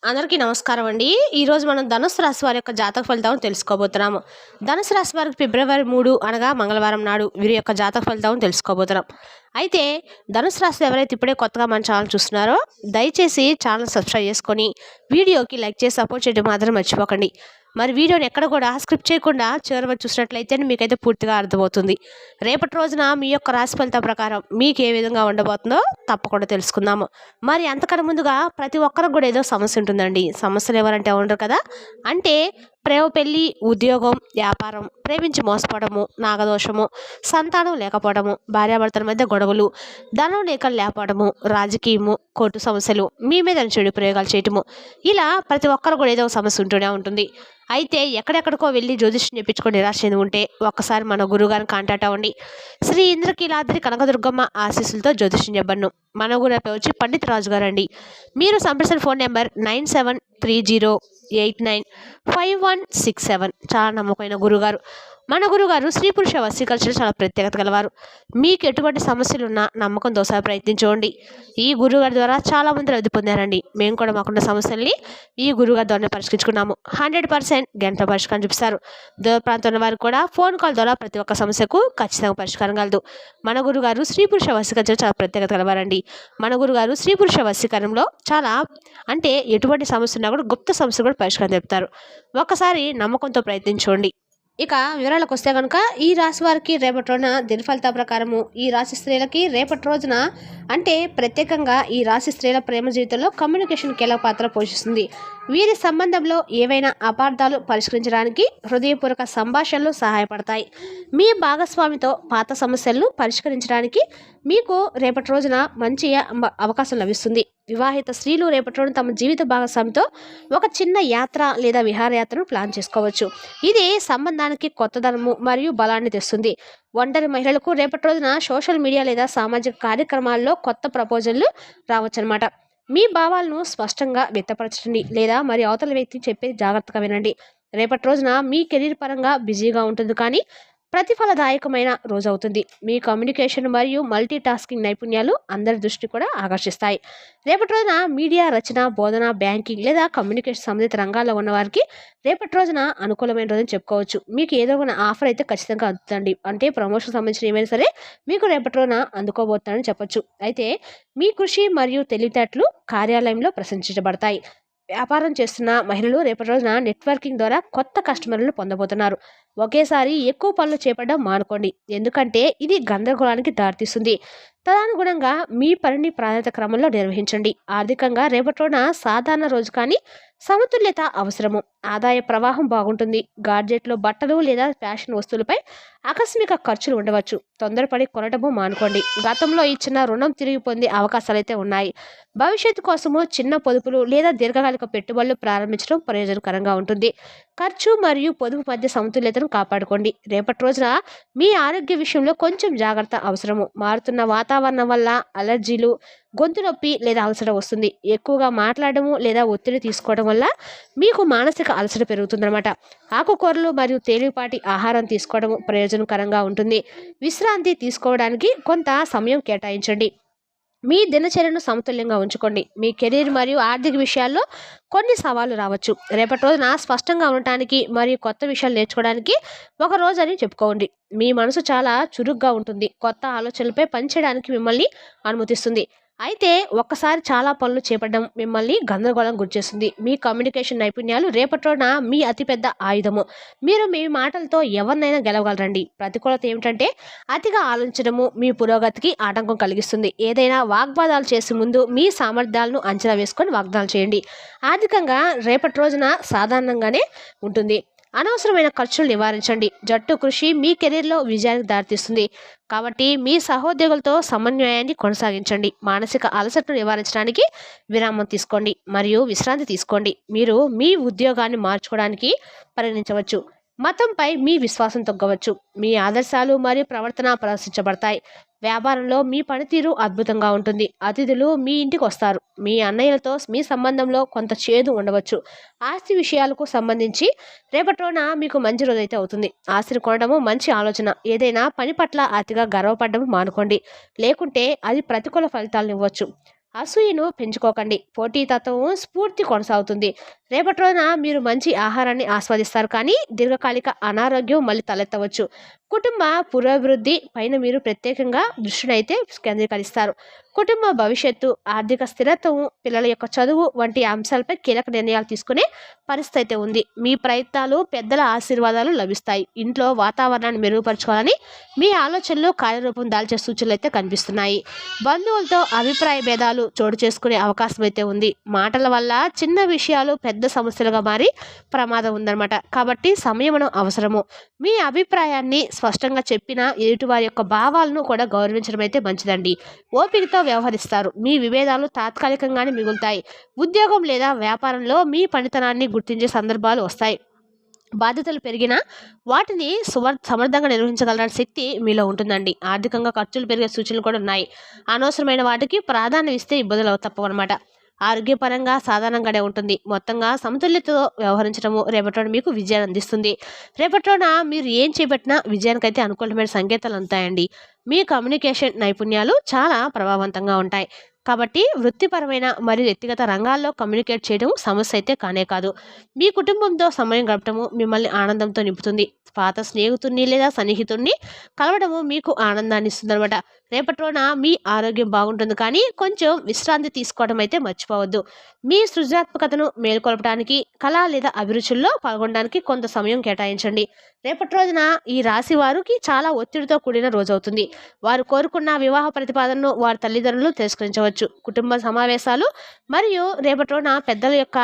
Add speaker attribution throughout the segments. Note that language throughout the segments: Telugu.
Speaker 1: అందరికీ నమస్కారం అండి. ఈరోజు మనం ధనుసు రాశి వారి యొక్క జాతక ఫలితాలను తెలుసుకోబోతున్నాము. ధనుసు రాశి వారికి ఫిబ్రవరి 3 అనగా మంగళవారం నాడు వీరి యొక్క జాతక ఫలితాలను తెలుసుకోబోతున్నాం. అయితే ధనుసు రాశి ఎవరైతే ఇప్పుడే కొత్తగా మన ఛానల్ చూస్తున్నారో దయచేసి ఛానల్ సబ్స్క్రైబ్ చేసుకొని వీడియోకి లైక్ చేసి సపోర్ట్ చేయడం మాత్రం మర్చిపోకండి. మరి వీడియోని ఎక్కడ కూడా స్క్రిప్ట్ చేయకుండా చివరి వరకు చూసినట్లయితే మీకైతే పూర్తిగా అర్థమవుతుంది. రేపటి రోజున మీ యొక్క రాశి ఫలితం ప్రకారం మీకు ఏ విధంగా ఉండబోతుందో తప్పకుండా తెలుసుకుందాము. మరి అంతకన్నా ముందుగా ప్రతి ఒక్కరికి కూడా ఏదో సమస్య ఉంటుందండి. సమస్యలు ఎవరంటే ఉండరు కదా. అంటే ప్రేమ, పెళ్లి, ఉద్యోగం, వ్యాపారం, ప్రేమించి మోసపోవడము, నాగదోషము, సంతానం లేకపోవడము, భార్యాభర్తల మధ్య గొడవలు, ధనం లేకపోవడము, రాజకీయము, కోర్టు సమస్యలు, మీ మీద చెడు ప్రయోగాలు చేయటము, ఇలా ప్రతి ఒక్కరు కూడా ఏదో సమస్య ఉంటూనే ఉంటుంది. అయితే ఎక్కడెక్కడికో వెళ్ళి జ్యోతిష్యం చెప్పించుకొని నిరాశ చెంది ఉంటే ఒక్కసారి మన గురువుగారిని కాంటాక్ట్ అవ్వండి. శ్రీ ఇంద్రకీలాద్రి కనకదుర్గమ్మ ఆశీస్సులతో జ్యోతిష్యం చెప్పను. మన గురు వచ్చి పండిత్ రాజు గారు అండి. మీరు సంప్రదించిన ఫోన్ నెంబర్ 9730895167. చాలా నమ్మకమైన గురుగారు. మన గురుగారు స్త్రీ పురుష వశీకరణ చాలా ప్రత్యేకత గలవారు. మీకు ఎటువంటి సమస్యలున్నా నమ్మకంతో ఒకసారి ప్రయత్నించండి. ఈ గురుగారి ద్వారా చాలా మంది లబ్ధి పొందారండి. మేము కూడా మాకున్న సమస్యల్ని ఈ గురుగారి ద్వారా పరిష్కరించుకున్నాము. 100% గంట పరిష్కారం చూపిస్తారు. దూర ప్రాంతంలో వారు కూడా ఫోన్ కాల్ ద్వారా ప్రతి ఒక్క సమస్యకు ఖచ్చితంగా పరిష్కారం కలదు. మన గురుగారు స్త్రీ పురుష వశీకరణ చాలా ప్రత్యేకత గలవారండి. మన గురుగారు స్త్రీ పురుష వశీకరణలో చాలా అంటే ఎటువంటి సమస్య ఉన్నా కూడా గుప్త సమస్య కూడా పరిష్కారం చెప్తారు. ఒక్కసారి నమ్మకంతో ప్రయత్నించండి. ఇక వివరాలకు వస్తే కనుక ఈ రాశి వారికి రేపటి రోజున దినఫలితాల ప్రకారము ఈ రాశి స్త్రీలకి రేపటి రోజున అంటే ప్రత్యేకంగా ఈ రాశి స్త్రీల ప్రేమ జీవితంలో కమ్యూనికేషన్ కీలక పాత్ర పోషిస్తుంది. వీరి సంబంధంలో ఏవైనా అపార్థాలు పరిష్కరించడానికి హృదయపూర్వక సంభాషణలు సహాయపడతాయి. మీ భాగస్వామితో పాత సమస్యలను పరిష్కరించడానికి మీకు రేపటి రోజున మంచి అవకాశం లభిస్తుంది. వివాహిత స్త్రీలు రేపటి రోజున తమ జీవిత భాగస్వామితో ఒక చిన్న యాత్ర లేదా విహారయాత్రను ప్లాన్ చేసుకోవచ్చు. ఇది సంబంధానికి కొత్తదనము మరియు బలాన్ని తెస్తుంది. ఒంటరి మహిళలకు రేపటి రోజున సోషల్ మీడియా లేదా సామాజిక కార్యక్రమాల్లో కొత్త ప్రపోజల్లు రావచ్చు అనమాట. మీ భావాలను స్పష్టంగా వ్యక్తపరచండి లేదా మరి అవతల వ్యక్తి చెప్పేది జాగ్రత్తగా వినండి. రేపటి రోజున మీ కెరీర్ పరంగా బిజీగా ఉంటుంది, కానీ ప్రతిఫలదాయకమైన రోజు అవుతుంది. మీ కమ్యూనికేషన్ మరియు మల్టీ టాస్కింగ్ నైపుణ్యాలు అందరి దృష్టి కూడా ఆకర్షిస్తాయి. రేపటి రోజున మీడియా, రచన, బోధన, బ్యాంకింగ్ లేదా కమ్యూనికేషన్ సంబంధిత రంగాల్లో ఉన్నవారికి రేపటి రోజున అనుకూలమైన రోజుని చెప్పుకోవచ్చు. మీకు ఏదో ఒక ఆఫర్ అయితే ఖచ్చితంగా అందుతుంది. అంటే ప్రమోషన్ సంబంధించిన ఏమైనా సరే మీకు రేపటి రోజున అందుకోబోతున్నారని చెప్పొచ్చు. అయితే మీ కృషి మరియు తెలివితేటలు కార్యాలయంలో ప్రశంసించబడతాయి. వ్యాపారం చేస్తున్న మహిళలు రేపటి రోజున నెట్వర్కింగ్ ద్వారా కొత్త కస్టమర్లను పొందబోతున్నారు. ఒకేసారి ఎక్కువ పనులు చేపట్టడం మానుకోండి, ఎందుకంటే ఇది గందరగోళానికి దారితీస్తుంది. తదనుగుణంగా మీ పనిని ప్రాధాన్యత క్రమంలో నిర్వహించండి. ఆర్థికంగా రేపటి రోజున సాధారణ రోజు, కానీ సమతుల్యత అవసరము. ఆదాయ ప్రవాహం బాగుంటుంది. గాడ్జెట్లు, బట్టలు లేదా ఫ్యాషన్ వస్తువులపై ఆకస్మిక ఖర్చులు ఉండవచ్చు. తొందరపడి కొనటము మానుకోండి. గతంలో ఇచ్చిన రుణం తిరిగి పొందే అవకాశాలు అయితే ఉన్నాయి. భవిష్యత్తు కోసము చిన్న పొదుపులు లేదా దీర్ఘకాలిక పెట్టుబడులు ప్రారంభించడం ప్రయోజనకరంగా ఉంటుంది. ఖర్చు మరియు పొదుపు మధ్య సమతుల్యతను కాపాడుకోండి. రేపటి రోజున మీ ఆరోగ్య విషయంలో కొంచెం జాగ్రత్త అవసరము. మారుతున్న వాతావరణం వల్ల అలర్జీలు, గొంతు నొప్పి లేదా అలసట వస్తుంది. ఎక్కువగా మాట్లాడము లేదా ఒత్తిడి తీసుకోవడం వల్ల మీకు మానసిక అలసట పెరుగుతుందన్నమాట. ఆకుకూరలు మరియు తేలికపాటి ఆహారం తీసుకోవడం ప్రయోజనకరంగా ఉంటుంది. విశ్రాంతి తీసుకోవడానికి కొంత సమయం కేటాయించండి. మీ దినచర్యను సమతుల్యంగా ఉంచుకోండి. మీ కెరీర్ మరియు ఆర్థిక విషయాల్లో కొన్ని సవాళ్లు రావచ్చు. రేపటి రోజున స్పష్టంగా ఉండటానికి మరియు కొత్త విషయాలు నేర్చుకోవడానికి ఒక రోజు అని చెప్పుకోండి. మీ మనసు చాలా చురుగ్గా ఉంటుంది. కొత్త ఆలోచనలపై పనిచేయడానికి మిమ్మల్ని అనుమతిస్తుంది. అయితే ఒక్కసారి చాలా పనులు చేపట్టడం మిమ్మల్ని గందరగోళం గురిచేస్తుంది. మీ కమ్యూనికేషన్ నైపుణ్యాలు రేపటి రోజున మీ అతిపెద్ద ఆయుధము. మీరు మీ మాటలతో ఎవరినైనా గెలవగలరండి. ప్రతికూలత ఏమిటంటే అతిగా ఆలోచించడము మీ పురోగతికి ఆటంకం కలిగిస్తుంది. ఏదైనా వాగ్వాదాలు చేసే ముందు మీ సామర్థ్యాలను అంచనా వేసుకొని వాగ్దానాలు చేయండి. ఆర్థికంగా రేపటి రోజున సాధారణంగానే ఉంటుంది. అనవసరమైన ఖర్చులు నివారించండి. జట్టు కృషి మీ కెరీర్లో విజయానికి దారితీస్తుంది. కాబట్టి మీ సహోద్యోగులతో సమన్వయాన్ని కొనసాగించండి. మానసిక అలసటను నివారించడానికి విరామం తీసుకోండి మరియు విశ్రాంతి తీసుకోండి. మీరు మీ ఉద్యోగాన్ని మార్చుకోవడానికి పరిగణించవచ్చు. మతంపై మీ విశ్వాసం తగ్గవచ్చు. మీ ఆదర్శాలు మరియు ప్రవర్తన ప్రదర్శించబడతాయి. వ్యాపారంలో మీ పనితీరు అద్భుతంగా ఉంటుంది. అతిథులు మీ ఇంటికి వస్తారు. మీ అన్నయ్యలతో మీ సంబంధంలో కొంత చేదు ఉండవచ్చు. ఆస్తి విషయాలకు సంబంధించి రేపటి రోజున మీకు మంచి రోజైతే అవుతుంది. ఆస్తిని కొనడము మంచి ఆలోచన. ఏదైనా పని పట్ల అతిగా గర్వపడడం మానుకోండి, లేకుంటే అది ప్రతికూల ఫలితాలను ఇవ్వచ్చు. అసూయను పెంచుకోకండి. పోటీతత్వం స్ఫూర్తి కొనసాగుతుంది. రేపటి రోజున మీరు మంచి ఆహారాన్ని ఆస్వాదిస్తారు, కానీ దీర్ఘకాలిక అనారోగ్యం మళ్ళీ తలెత్తవచ్చు. కుటుంబ పురోభివృద్ధి పైన మీరు ప్రత్యేకంగా దృష్టినైతే కేంద్రీకరిస్తారు. కుటుంబ భవిష్యత్తు, ఆర్థిక స్థిరత్వం, పిల్లల యొక్క చదువు వంటి అంశాలపై కీలక నిర్ణయాలు తీసుకునే పరిస్థితి అయితే ఉంది. మీ ప్రయత్నాలు, పెద్దల ఆశీర్వాదాలు లభిస్తాయి. ఇంట్లో వాతావరణాన్ని మెరుగుపరచుకోవాలని మీ ఆలోచనలు కార్యరూపం దాల్చే సూచనలు అయితే కనిపిస్తున్నాయి. బంధువులతో అభిప్రాయ భేదాలు చోటు చేసుకునే అవకాశం అయితే ఉంది. మాటల వల్ల చిన్న విషయాలు పెద్ద సమస్యలుగా మారి ప్రమాదం ఉందన్నమాట. కాబట్టి సంయమనం అవసరము. మీ అభిప్రాయాన్ని స్పష్టంగా చెప్పినా ఎదుటివారి యొక్క భావాలను కూడా గౌరవించడం అయితే మంచిదండి. ఓపికతో వ్యవహరిస్తారు. మీ విభేదాలు తాత్కాలికంగానే మిగులుతాయి. ఉద్యోగం లేదా వ్యాపారంలో మీ పనితనాన్ని గుర్తించే సందర్భాలు వస్తాయి. బాధ్యతలు పెరిగినా వాటిని సమర్థంగా నిర్వహించగలసిన శక్తి మీలో ఉంటుందండి. ఆర్థికంగా ఖర్చులు పెరిగే సూచనలు కూడా ఉన్నాయి. అనవసరమైన వాటికి ప్రాధాన్యం ఇస్తే ఇబ్బందులు తప్పవన్నమాట. ఆరోగ్యపరంగా సాధారణంగానే ఉంటుంది. మొత్తంగా సమతుల్యతతో వ్యవహరించడము రేపటి మీకు విజయాన్ని అందిస్తుంది. రేపటిలోన మీరు ఏం చేపట్టినా విజయానికైతే అనుకూలమైన సంకేతాలు ఉంటాయండి. మీ కమ్యూనికేషన్ నైపుణ్యాలు చాలా ప్రభావవంతంగా ఉంటాయి. కాబట్టి వృత్తిపరమైన మరియు వ్యక్తిగత రంగాల్లో కమ్యూనికేట్ చేయడం సమస్య అయితే కానే కాదు. మీ కుటుంబంతో సమయం గడపడము మిమ్మల్ని ఆనందంతో నింపుతుంది. పాత స్నేహితుడిని లేదా సన్నిహితుడిని కలవడము మీకు ఆనందాన్ని ఇస్తుందన్నమాట. రేపటి రోజున మీ ఆరోగ్యం బాగుంటుంది, కానీ కొంచెం విశ్రాంతి తీసుకోవడం అయితే మర్చిపోవద్దు. మీ సృజనాత్మకతను మేల్కొల్పడానికి, కళ లేదా అభిరుచుల్లో పాల్గొనడానికి కొంత సమయం కేటాయించండి. రేపటి రోజున ఈ రాశి వారికి చాలా ఒత్తిడితో కూడిన రోజు అవుతుంది. వారు కోరుకున్న వివాహ ప్రతిపాదనను వారి తల్లిదండ్రులు తిరస్కరించవచ్చు. కుటుంబ సమావేశాలు మరియు రేపటి రోజున పెద్దల యొక్క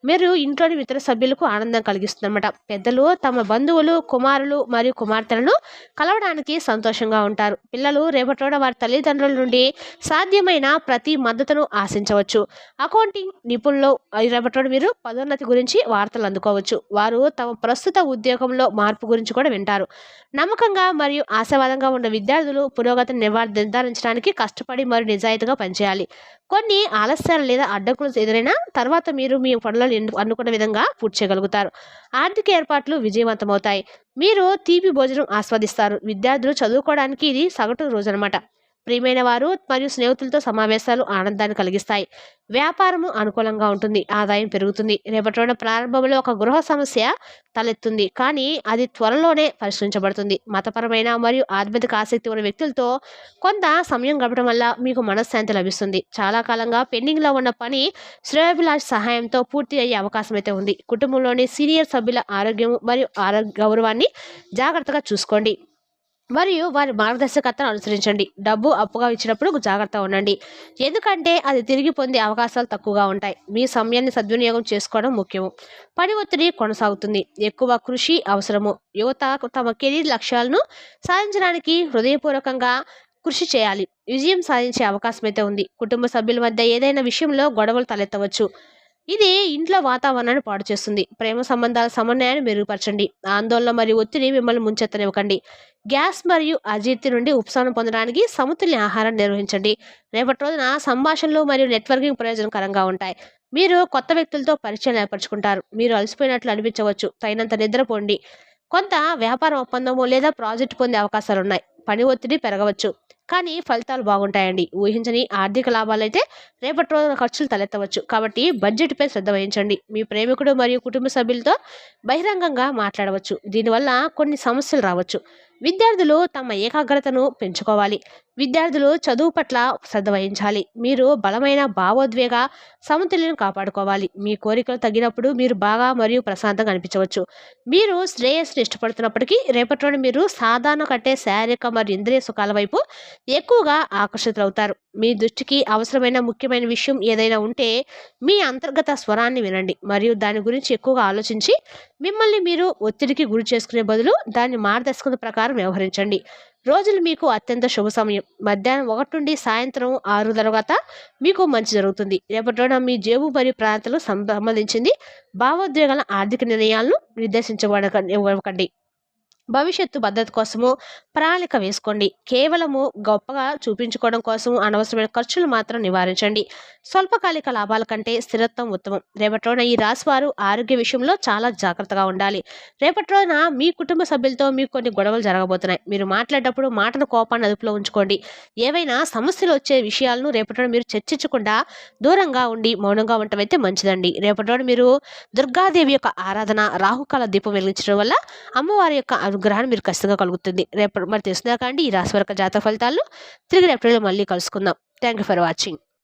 Speaker 1: మీరు ఇంట్లోని ఇతర సభ్యులకు ఆనందం కలిగిస్తుందన్నమాట. పెద్దలు తమ బంధువులు, కుమారులు మరియు కుమార్తెలను కలవడానికి సంతోషంగా ఉంటారు. పిల్లలు రేపటి రోజున వారి తల్లిదండ్రుల నుండి సాధ్యమైన ప్రతి మద్దతును ఆశించవచ్చు. అకౌంటింగ్ నిపుణులు రేపటి రోజున మీరు పదోన్నతి గురించి వార్తలు అందుకోవచ్చు. వారు తమ ప్రస్తుత ఉద్యోగంలో మార్పు గురించి కూడా వింటారు. నమ్మకంగా మరియు ఆశావాదంగా ఉన్న విద్యార్థులు పురోగతిని నిర్ధారించడానికి కష్టపడి మరియు నిజాయితీగా పనిచేయాలి. కొన్ని ఆలస్యాలు లేదా అడ్డంకులు ఎదురైనా తర్వాత మీరు మీ పనులను అనుకున్న విధంగా పూర్తి చేయగలుగుతారు. ఆర్థిక ఏర్పాట్లు విజయవంతమవుతాయి. మీరు తీపి భోజనం ఆస్వాదిస్తారు. విద్యార్థులు చదువుకోవడానికి ఇది సగటు రోజు అనమాట. ప్రియమైన వారు మరియు స్నేహితులతో సమావేశాలు ఆనందాన్ని కలిగిస్తాయి. వ్యాపారము అనుకూలంగా ఉంటుంది. ఆదాయం పెరుగుతుంది. రేపటి రోజున ప్రారంభంలో ఒక గృహ సమస్య తలెత్తుంది, కానీ అది త్వరలోనే పరిష్కరించబడుతుంది. మతపరమైన మరియు ఆధ్యాత్మిక ఆసక్తి ఉన్న వ్యక్తులతో కొంత సమయం గడపడం వల్ల మీకు మనశ్శాంతి లభిస్తుంది. చాలా కాలంగా పెండింగ్లో ఉన్న పని శ్రేయోభిలాష్ సహాయంతో పూర్తి అయ్యే అవకాశం అయితే ఉంది. కుటుంబంలోని సీనియర్ సభ్యుల ఆరోగ్యం మరియు గౌరవాన్ని జాగ్రత్తగా చూసుకోండి మరియు వారి మార్గదర్శకతను అనుసరించండి. డబ్బు అప్పుగా ఇచ్చినప్పుడు జాగ్రత్తగా ఉండండి, ఎందుకంటే అది తిరిగి పొందే అవకాశాలు తక్కువగా ఉంటాయి. మీ సమయాన్ని సద్వినియోగం చేసుకోవడం ముఖ్యము. పని ఒత్తిడి కొనసాగుతుంది. ఎక్కువ కృషి అవసరము. యువత తమ కెరీర్ లక్ష్యాలను సాధించడానికి హృదయపూర్వకంగా కృషి చేయాలి. విజయం సాధించే అవకాశం అయితే ఉంది. కుటుంబ సభ్యుల మధ్య ఏదైనా విషయంలో గొడవలు తలెత్తవచ్చు. ఇది ఇంట్లో వాతావరణాన్ని పాడు చేస్తుంది. ప్రేమ సంబంధాల సమన్వయాన్ని మెరుగుపరచండి. ఆందోళన మరియు ఒత్తిడి మిమ్మల్ని ముంచెత్తనివ్వకండి. గ్యాస్ మరియు అజీర్తి నుండి ఉపశమనం పొందడానికి సమతుల్య ఆహారాన్ని నిర్వహించండి. రేపటి రోజున సంభాషణలు మరియు నెట్వర్కింగ్ ప్రయోజనకరంగా ఉంటాయి. మీరు కొత్త వ్యక్తులతో పరిచయం ఏర్పరచుకుంటారు. మీరు అలసిపోయినట్లు అనిపించవచ్చు. తగినంత నిద్రపోండి. కొంత వ్యాపార ఒప్పందము లేదా ప్రాజెక్టు పొందే అవకాశాలు ఉన్నాయి. పని ఒత్తిడి పెరగవచ్చు, కానీ ఫలితాలు బాగుంటాయండి. ఊహించని ఆర్థిక లాభాలైతే రేపటి రోజున ఖర్చులు తలెత్తవచ్చు. కాబట్టి బడ్జెట్పై శ్రద్ధ వహించండి. మీ ప్రేమికుడు మరియు కుటుంబ సభ్యులతో బహిరంగంగా మాట్లాడవచ్చు. దీనివల్ల కొన్ని సమస్యలు రావచ్చు. విద్యార్థులు తమ ఏకాగ్రతను పెంచుకోవాలి. విద్యార్థులు చదువు పట్ల శ్రద్ధ వహించాలి. మీరు బలమైన భావోద్వేగ సమతుల్యను కాపాడుకోవాలి. మీ కోరికలు తగినప్పుడు మీరు బాగా మరియు ప్రశాంతంగా అనిపించవచ్చు. మీరు శ్రేయస్సును ఇష్టపడుతున్నప్పటికీ రేపటి రోజున మీరు సాధారణ కంటే శారీరక మరియు ఇంద్రియ సుఖాల వైపు ఎక్కువగా ఆకర్షితులవుతారు. మీ దృష్టికి అవసరమైన ముఖ్యమైన విషయం ఏదైనా ఉంటే మీ అంతర్గత స్వరాన్ని వినండి మరియు దాని గురించి ఎక్కువగా ఆలోచించి మిమ్మల్ని మీరు ఒత్తిడికి గురి చేసుకునే బదులు దాని మార్గదర్శకత ప్రకారం వ్యవహరించండి. రోజులు మీకు అత్యంత శుభ సమయం. మధ్యాహ్నం 1 నుండి సాయంత్రం 6 తర్వాత మీకు మంచి జరుగుతుంది. రేపటి రోజున మీ జేబు మరియు ప్రాంతాలకు సంబంధించింది భావోద్వేగాల ఆర్థిక నిర్ణయాలను నిర్దేశించబడకండి. భవిష్యత్తు భద్రత కోసము ప్రణాళిక వేసుకోండి. కేవలము గొప్పగా చూపించుకోవడం కోసం అనవసరమైన ఖర్చులు మాత్రం నివారించండి. స్వల్పకాలిక లాభాల కంటే స్థిరత్వం ఉత్తమం. రేపటి రోజున ఈ రాశివారు ఆరోగ్య విషయంలో చాలా జాగ్రత్తగా ఉండాలి. రేపటి రోజున మీ కుటుంబ సభ్యులతో మీకు కొన్ని గొడవలు జరగబోతున్నాయి. మీరు మాట్లాడేటప్పుడు మాటను కోపాన్ని అదుపులో ఉంచుకోండి. ఏవైనా సమస్యలు వచ్చే విషయాలను రేపటి రోజున మీరు చర్చించకుండా దూరంగా ఉండి మౌనంగా ఉండటం అయితే మంచిదండి. రేపటి రోజున మీరు దుర్గాదేవి యొక్క ఆరాధన, రాహుకాల దీపం వెలిగించడం వల్ల అమ్మవారి యొక్క అనుగ్రహాన్ని మీరు ఖచ్చితంగా కలుగుతుంది. రేపు మరి తెలుసుదా కండి ఈ రాశి వరకు జాతక ఫలితాలు. తిరిగి రేపటి మళ్ళీ కలుసుకుందాం. Thank you for watching.